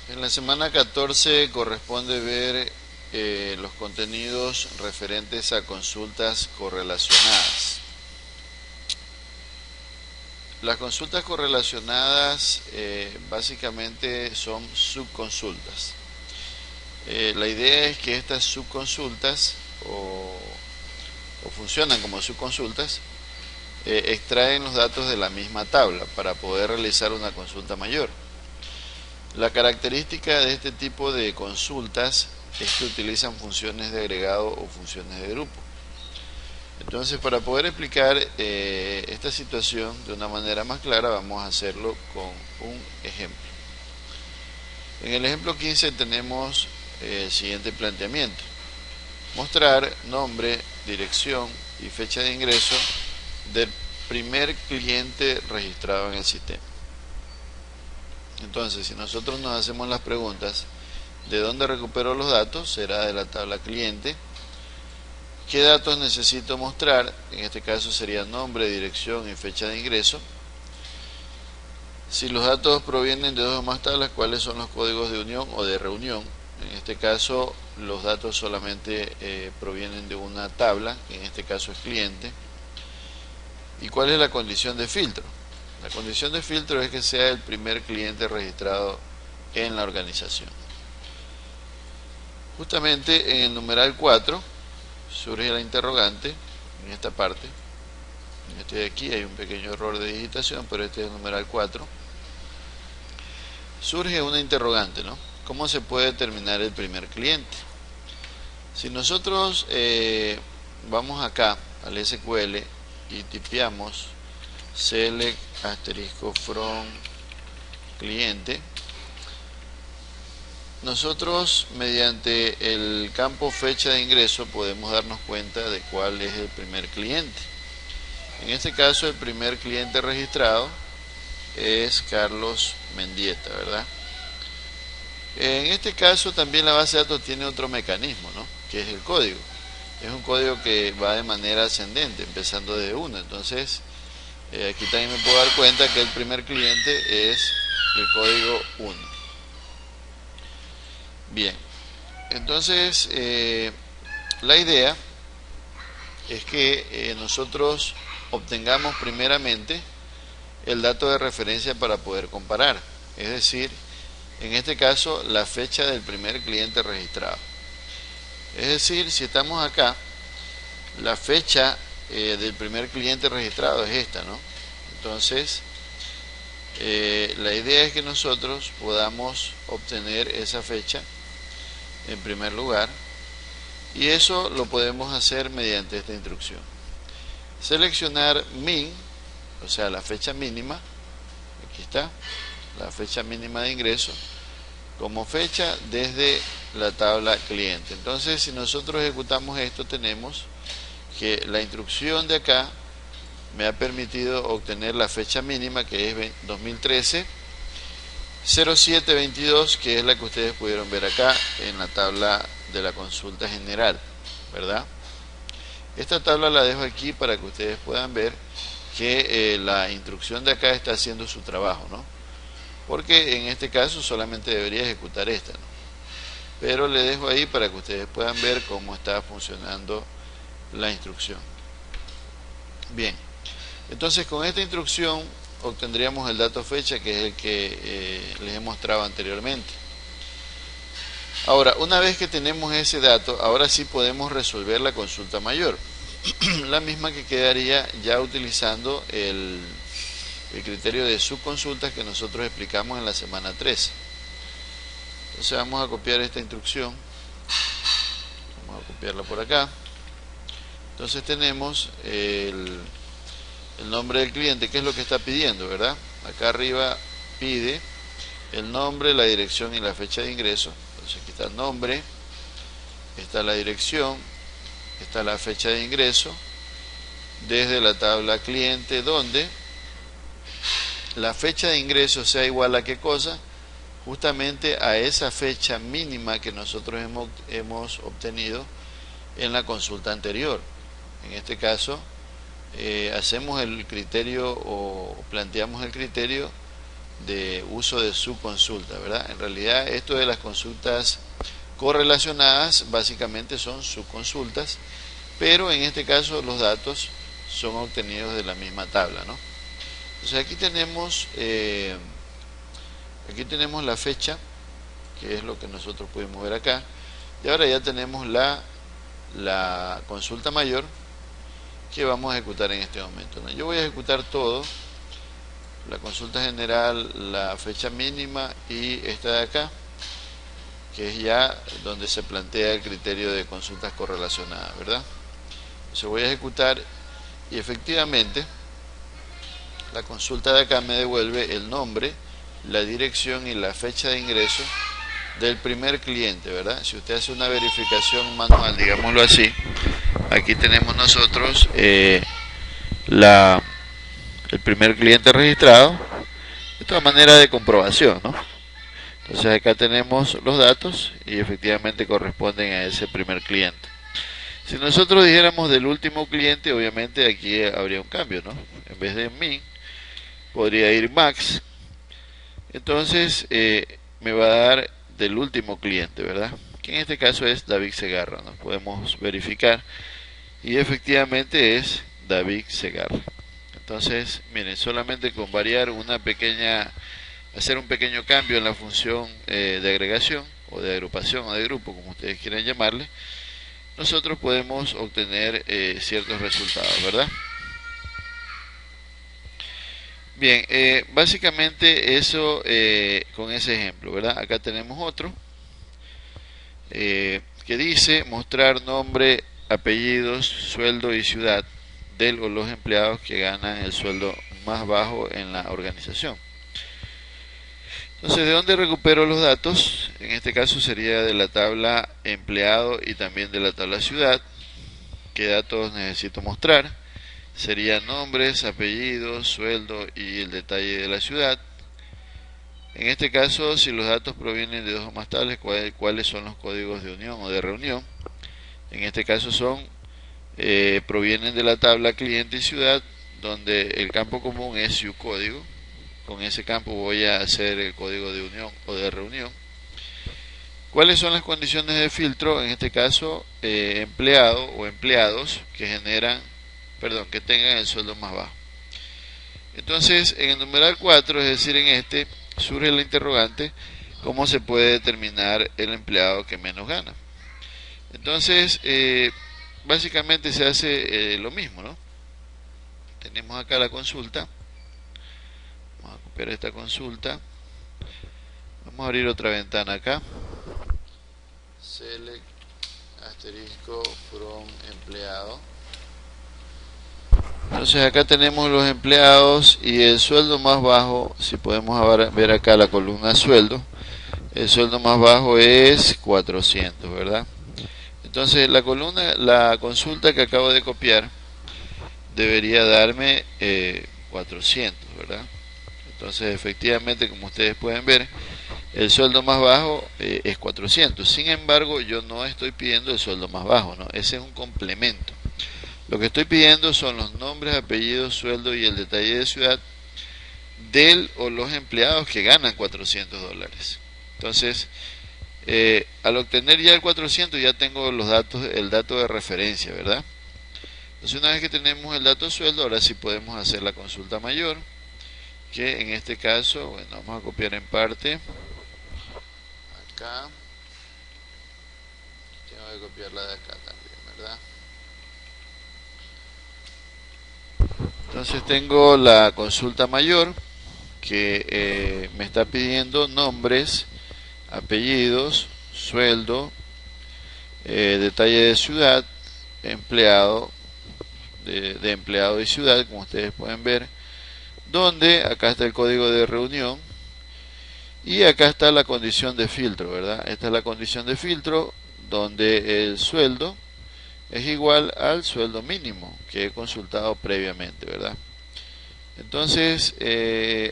En la semana 14 corresponde ver los contenidos referentes a consultas correlacionadas. Las consultas correlacionadas básicamente son subconsultas. La idea es que estas subconsultas o funcionan como subconsultas, extraen los datos de la misma tabla para poder realizar una consulta mayor. La característica de este tipo de consultas es que utilizan funciones de agregado o funciones de grupo. Entonces, para poder explicar esta situación de una manera más clara, vamos a hacerlo con un ejemplo. En el ejemplo 15 tenemos el siguiente planteamiento: mostrar nombre, dirección y fecha de ingreso del primer cliente registrado en el sistema. Entonces, si nosotros nos hacemos las preguntas, ¿de dónde recupero los datos? Será de la tabla cliente. ¿Qué datos necesito mostrar? En este caso sería nombre, dirección y fecha de ingreso. Si los datos provienen de dos o más tablas, ¿cuáles son los códigos de unión o de reunión? En este caso, los datos solamente provienen de una tabla, que en este caso es cliente. ¿Y cuál es la condición de filtro? La condición de filtro es que sea el primer cliente registrado en la organización. Justamente en el numeral 4 surge la interrogante, en esta parte. En este de aquí hay un pequeño error de digitación, pero este es el numeral 4. Surge una interrogante, ¿no? ¿Cómo se puede determinar el primer cliente? Si nosotros vamos acá al SQL y tipeamos select asterisco from cliente, nosotros mediante el campo fecha de ingreso podemos darnos cuenta de cuál es el primer cliente. En este caso el primer cliente registrado es Carlos Mendieta, ¿verdad? En este caso también la base de datos tiene otro mecanismo, ¿no? Que es el código. Es un código que va de manera ascendente, empezando desde 1. Entonces, aquí también me puedo dar cuenta que el primer cliente es el código 1. Bien, entonces la idea es que nosotros obtengamos primeramente el dato de referencia para poder comparar, es decir, en este caso la fecha del primer cliente registrado. Es decir, si estamos acá, la fecha del primer cliente registrado es esta, ¿no? Entonces, la idea es que nosotros podamos obtener esa fecha en primer lugar, y eso lo podemos hacer mediante esta instrucción. Seleccionar min, o sea la fecha mínima, aquí está, la fecha mínima de ingreso, como fecha desde la tabla cliente. Entonces, si nosotros ejecutamos esto, tenemos que la instrucción de acá me ha permitido obtener la fecha mínima, que es 2013 0722, que es la que ustedes pudieron ver acá en la tabla de la consulta general, ¿verdad? Esta tabla la dejo aquí para que ustedes puedan ver que la instrucción de acá está haciendo su trabajo, ¿no? Porque en este caso solamente debería ejecutar esta, ¿no? Pero le dejo ahí para que ustedes puedan ver cómo está funcionando la instrucción. Bien, entonces con esta instrucción obtendríamos el dato fecha, que es el que les he mostrado anteriormente. Ahora, una vez que tenemos ese dato, ahora sí podemos resolver la consulta mayor, la misma que quedaría ya utilizando el criterio de subconsultas que nosotros explicamos en la semana 13. Entonces vamos a copiar esta instrucción, vamos a copiarla por acá. Entonces tenemos el nombre del cliente, que es lo que está pidiendo, ¿verdad? Acá arriba pide el nombre, la dirección y la fecha de ingreso. Entonces aquí está el nombre, está la dirección, está la fecha de ingreso desde la tabla cliente, donde la fecha de ingreso sea igual a qué cosa, justamente a esa fecha mínima que nosotros hemos obtenido en la consulta anterior. En este caso hacemos el criterio o planteamos el criterio de uso de su consulta, ¿verdad? En realidad esto de las consultas correlacionadas básicamente son subconsultas, pero en este caso los datos son obtenidos de la misma tabla, ¿no? Entonces aquí tenemos la fecha, que es lo que nosotros pudimos ver acá, y ahora ya tenemos la consulta mayor que vamos a ejecutar en este momento, ¿no? Yo voy a ejecutar todo, la consulta general, la fecha mínima y esta de acá, que es ya donde se plantea el criterio de consultas correlacionadas, ¿verdad? Entonces voy a ejecutar y efectivamente la consulta de acá me devuelve el nombre, la dirección y la fecha de ingreso del primer cliente, ¿verdad? Si usted hace una verificación manual, digámoslo así, aquí tenemos nosotros el primer cliente registrado. Esto es manera de comprobación, ¿no? Entonces acá tenemos los datos y efectivamente corresponden a ese primer cliente. Si nosotros dijéramos del último cliente, obviamente aquí habría un cambio, ¿no? En vez de min, podría ir max. Entonces me va a dar del último cliente, ¿verdad? Que en este caso es David Segarra, ¿no? Podemos verificar y efectivamente es David Segarra. Entonces, miren, solamente con variar hacer un pequeño cambio en la función de agregación o de agrupación o de grupo, como ustedes quieran llamarle, nosotros podemos obtener ciertos resultados, ¿verdad? Bien, básicamente eso con ese ejemplo, ¿verdad? Acá tenemos otro que dice mostrar nombre, apellidos, sueldo y ciudad del o los empleados que ganan el sueldo más bajo en la organización. Entonces, ¿de dónde recupero los datos? En este caso sería de la tabla empleado y también de la tabla ciudad. ¿Qué datos necesito mostrar? Serían nombres, apellidos, sueldo y el detalle de la ciudad. En este caso, si los datos provienen de dos o más tablas, ¿cuáles son los códigos de unión o de reunión? En este caso provienen de la tabla cliente y ciudad, donde el campo común es su código. Con ese campo voy a hacer el código de unión o de reunión. ¿Cuáles son las condiciones de filtro? En este caso, empleado o empleados que tengan el sueldo más bajo. Entonces, en el numeral 4, es decir, en este, surge la interrogante: ¿cómo se puede determinar el empleado que menos gana? Entonces, básicamente se hace lo mismo, ¿no? Tenemos acá la consulta. Vamos a copiar esta consulta. Vamos a abrir otra ventana acá. Select asterisco from empleado. Entonces acá tenemos los empleados y el sueldo más bajo. Si podemos ver acá la columna sueldo, el sueldo más bajo es 400, ¿verdad? Entonces la consulta que acabo de copiar debería darme 400, ¿verdad? Entonces efectivamente, como ustedes pueden ver, el sueldo más bajo es 400. Sin embargo, yo no estoy pidiendo el sueldo más bajo, ¿no? Ese es un complemento. Lo que estoy pidiendo son los nombres, apellidos, sueldo y el detalle de ciudad del o los empleados que ganan $400. Entonces, al obtener ya el 400 ya tengo el dato de referencia, ¿verdad? Entonces, una vez que tenemos el dato sueldo, ahora sí podemos hacer la consulta mayor, que en este caso, bueno, vamos a copiar en parte acá, tengo que copiar la de acá también, ¿verdad? Entonces tengo la consulta mayor que me está pidiendo nombres, apellidos, sueldo, detalle de ciudad, empleado, de empleado y ciudad, como ustedes pueden ver, donde acá está el código de reunión y acá está la condición de filtro, ¿verdad? Esta es la condición de filtro donde el sueldo es igual al sueldo mínimo que he consultado previamente, ¿verdad? Entonces,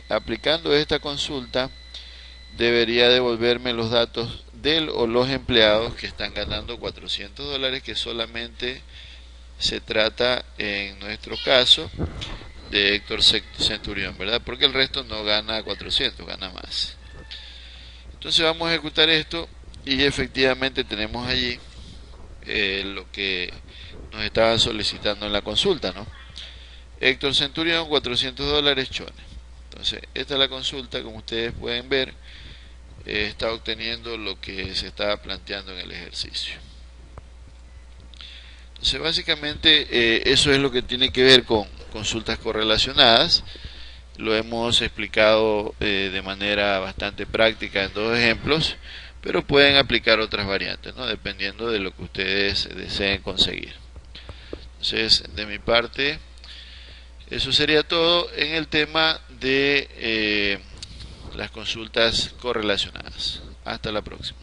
aplicando esta consulta, debería devolverme los datos del o los empleados que están ganando $400, que solamente se trata en nuestro caso de Héctor Centurión, ¿verdad? Porque el resto no gana 400, gana más. Entonces vamos a ejecutar esto y efectivamente tenemos allí lo que nos estaba solicitando en la consulta, ¿no? Héctor Centurión, $400 chones. Entonces, esta es la consulta, como ustedes pueden ver, está obteniendo lo que se estaba planteando en el ejercicio. Entonces, básicamente, eso es lo que tiene que ver con consultas correlacionadas. Lo hemos explicado de manera bastante práctica en dos ejemplos, pero pueden aplicar otras variantes, ¿no? Dependiendo de lo que ustedes deseen conseguir. Entonces, de mi parte, eso sería todo en el tema de las consultas correlacionadas. Hasta la próxima.